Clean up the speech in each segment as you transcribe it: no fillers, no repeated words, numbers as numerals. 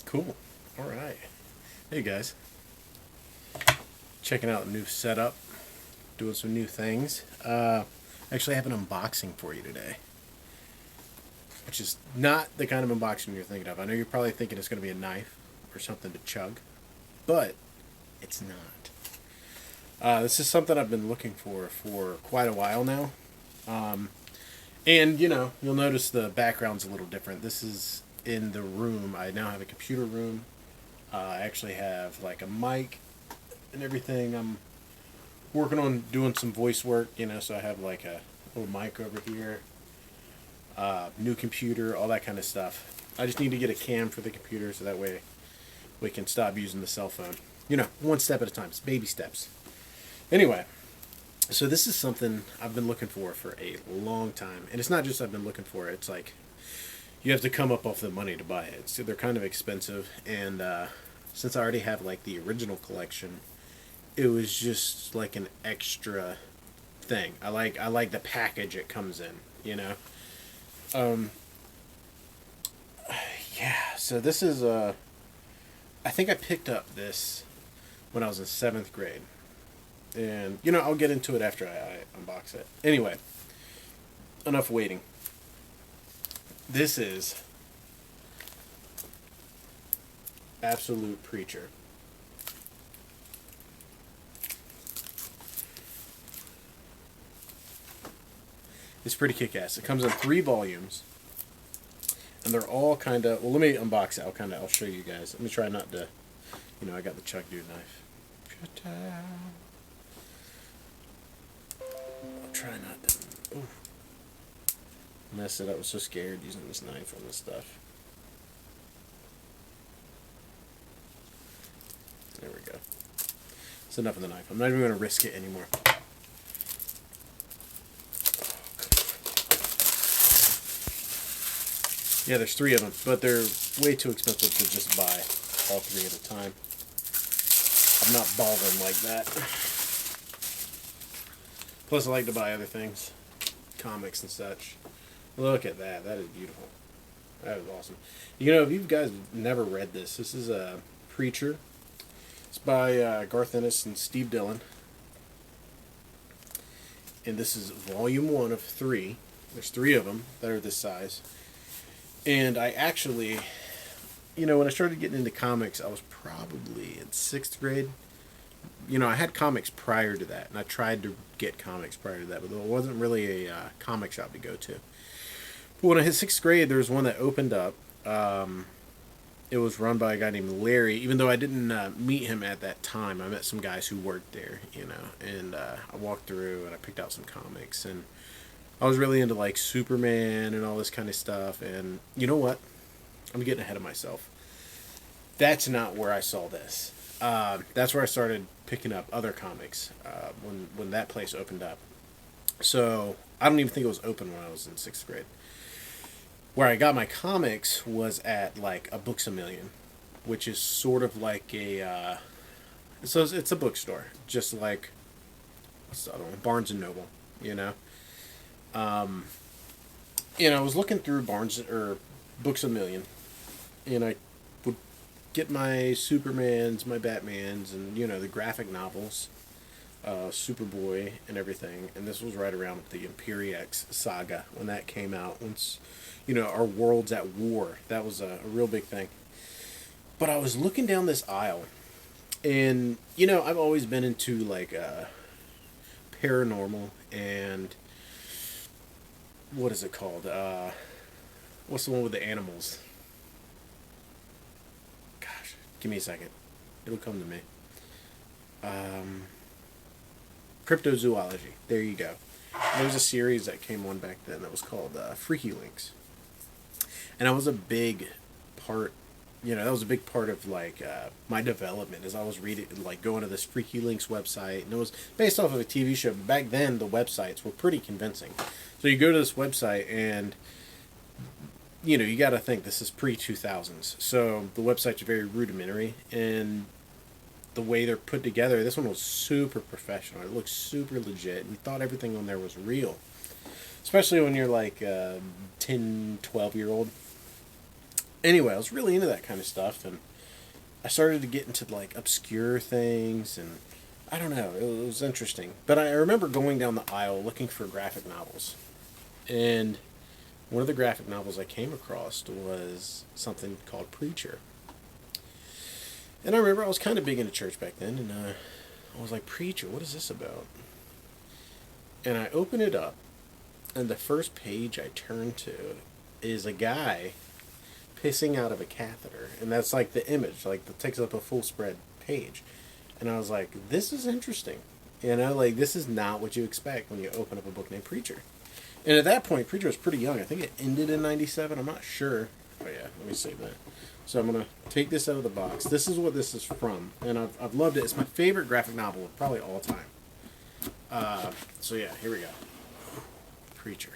Cool. All right. Hey guys. Checking out a new setup, doing some new things. Actually, I have an unboxing for you today, which is not the kind of unboxing you're thinking of. I know you're probably thinking it's going to be a knife or something to chug, but it's not. This is something I've been looking for quite a while now. Um, and, you'll notice the background's a little different. This is in the room. I now have a computer room. I actually have like a mic and everything. I'm working on doing some voice work, so I have like a little mic over here, new computer, all that kind of stuff. I just need to get a cam for the computer so that way we can stop using the cell phone. One step at a time. It's baby steps. Anyway, so this is something I've been looking for a long time. And it's not just I've been looking for it. It's like you have to come up off the money to buy it. So they're kind of expensive. And since I already have like the original collection, it was just like an extra thing. I like the package it comes in, Um yeah, so this is I think I picked up this when I was in 7th grade. And I'll get into it after I unbox it. Anyway, enough waiting. This is Absolute Preacher. It's pretty kick-ass. It comes in 3 volumes, and they're all kind of. Well, let me unbox it. I'll show you guys. Let me try not to. I got the Chuck Dude knife. I'll try not to. Ooh, mess it up. I was so scared using this knife on this stuff. There we go. It's enough of the knife. I'm not even going to risk it anymore. Yeah, there's 3 of them, but they're way too expensive to just buy all 3 at a time. I'm not balling like that. Plus, I like to buy other things, comics and such. Look at that. That is beautiful. That is awesome. If you guys never read this, this is a Preacher. It's by Garth Ennis and Steve Dillon. And this is volume 1 of 3. There's 3 of them that are this size. And I actually, when I started getting into comics, I was probably in 6th grade. I had comics prior to that, and I tried to get comics prior to that, but there wasn't really a comic shop to go to. But when I hit 6th grade, there was one that opened up. It was run by a guy named Larry, even though I didn't meet him at that time. I met some guys who worked there, and I walked through and I picked out some comics, and I was really into like Superman and all this kind of stuff. And you know what? I'm getting ahead of myself. That's not where I saw this. That's where I started picking up other comics when that place opened up. So I don't even think it was open when I was in 6th grade. Where I got my comics was at like a Books A Million, which is sort of like a so it's a bookstore, just like what's the other one? Barnes and Noble, Um, I was looking through Barnes or Books A Million, and I would get my Supermans, my Batmans, and the graphic novels, Superboy, and everything. And this was right around the Imperiex saga when that came out. Once, our world's at war. That was a real big thing. But I was looking down this aisle, and I've always been into like paranormal and what is it called? What's the one with the animals? Gosh, give me a second. It'll come to me. Cryptozoology. There you go. There was a series that came on back then that was called Freaky Links, and I was a big part. That was a big part of like my development as I was reading, like going to this Freaky Links website, and it was based off of a TV show. But back then, the websites were pretty convincing. So you go to this website, and you got to think this is pre-2000s. So the websites are very rudimentary, and the way they're put together, this one was super professional. It looked super legit. You thought everything on there was real, especially when you're like 10, 12-year-old. Anyway, I was really into that kind of stuff, and I started to get into like obscure things, and I don't know, it was interesting. But I remember going down the aisle looking for graphic novels, and one of the graphic novels I came across was something called Preacher. And I remember I was kind of big into church back then, and I was like, Preacher, what is this about? And I open it up, and the first page I turn to is a guy pissing out of a catheter, and that's like the image, like that takes up a full spread page. And I was like, this is interesting. Like this is not what you expect when you open up a book named Preacher. And at that point, Preacher was pretty young. I think it ended in '97. I'm not sure. Oh yeah, let me save that. So I'm gonna take this out of the box. This is what this is from, and I've loved it. It's my favorite graphic novel of probably all time. So yeah, here we go. Preacher.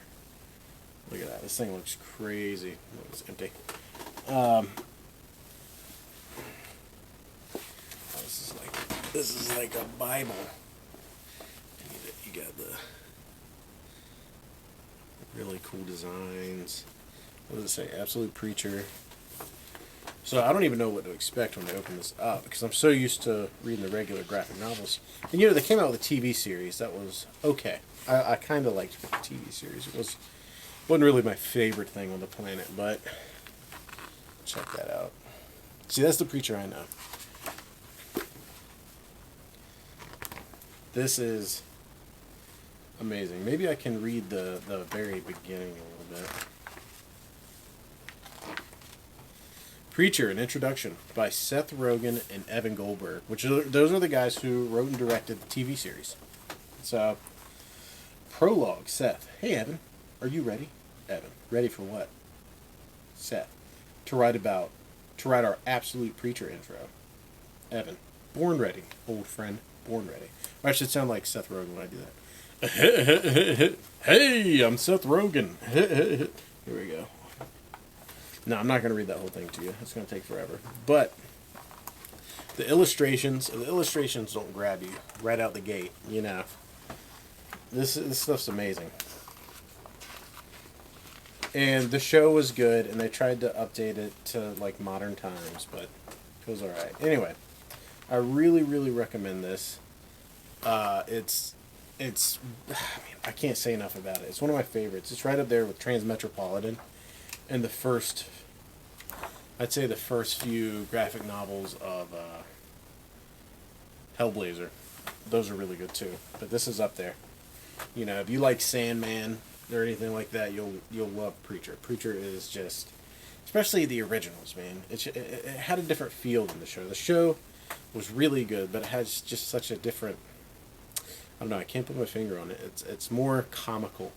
Look at that. This thing looks crazy. Oh, it's empty. This is like a Bible. You got the really cool designs. What does it say? Absolute Preacher. So I don't even know what to expect when I open this up, because I'm so used to reading the regular graphic novels. And they came out with a TV series that was okay. I kind of liked the TV series. Wasn't really my favorite thing on the planet, but check that out. See, that's the Preacher I know. This is amazing. Maybe I can read the very beginning a little bit. Preacher, an introduction by Seth Rogen and Evan Goldberg, those are the guys who wrote and directed the TV series. So, prologue, Seth. Hey, Evan, are you ready? Evan, ready for what? Seth, to write our absolute Preacher intro. Evan, born ready, old friend, born ready. Or I should sound like Seth Rogen when I do that. Hey, I'm Seth Rogen. Here we go. No, I'm not going to read that whole thing to you. It's going to take forever. But the illustrations don't grab you right out the gate. This stuff's amazing. And the show was good, and they tried to update it to like modern times, but it was all right. Anyway, I really, really recommend this. It's I can't say enough about it. It's one of my favorites. It's right up there with Transmetropolitan. And I'd say the first few graphic novels of Hellblazer, those are really good too. But this is up there. If you like Sandman or anything like that, you'll love Preacher. Preacher is just, especially the originals, man. It had a different feel than the show. The show was really good, but it has just such a different. I don't know. I can't put my finger on it. It's more comical.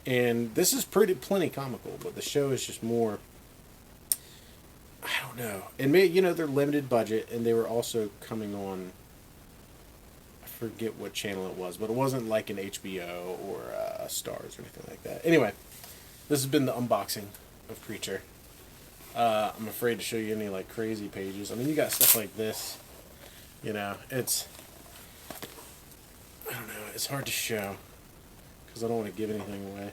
And this is plenty comical, but the show is just more, I don't know. And they're limited budget, and they were also coming on, I forget what channel it was, but it wasn't like an HBO or Stars or anything like that. Anyway, this has been the unboxing of Preacher. I'm afraid to show you any like crazy pages. I mean, you got stuff like this. It's, I don't know, it's hard to show, because I don't want to give anything away.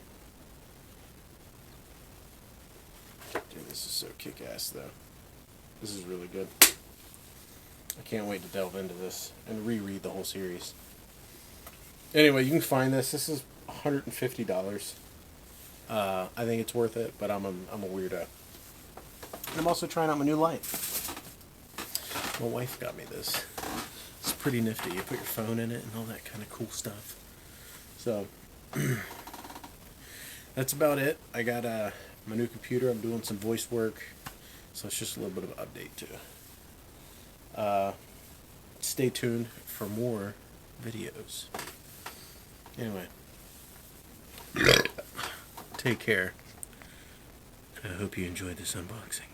Dude, this is so kick-ass, though. This is really good. I can't wait to delve into this and reread the whole series. Anyway, you can find this. This is $150. I think it's worth it, but I'm a weirdo. And I'm also trying out my new light. My wife got me this. It's pretty nifty. You put your phone in it and all that kind of cool stuff. So, that's about it. I got my new computer. I'm doing some voice work. So it's just a little bit of an update too. Stay tuned for more videos. Anyway. Take care. I hope you enjoyed this unboxing.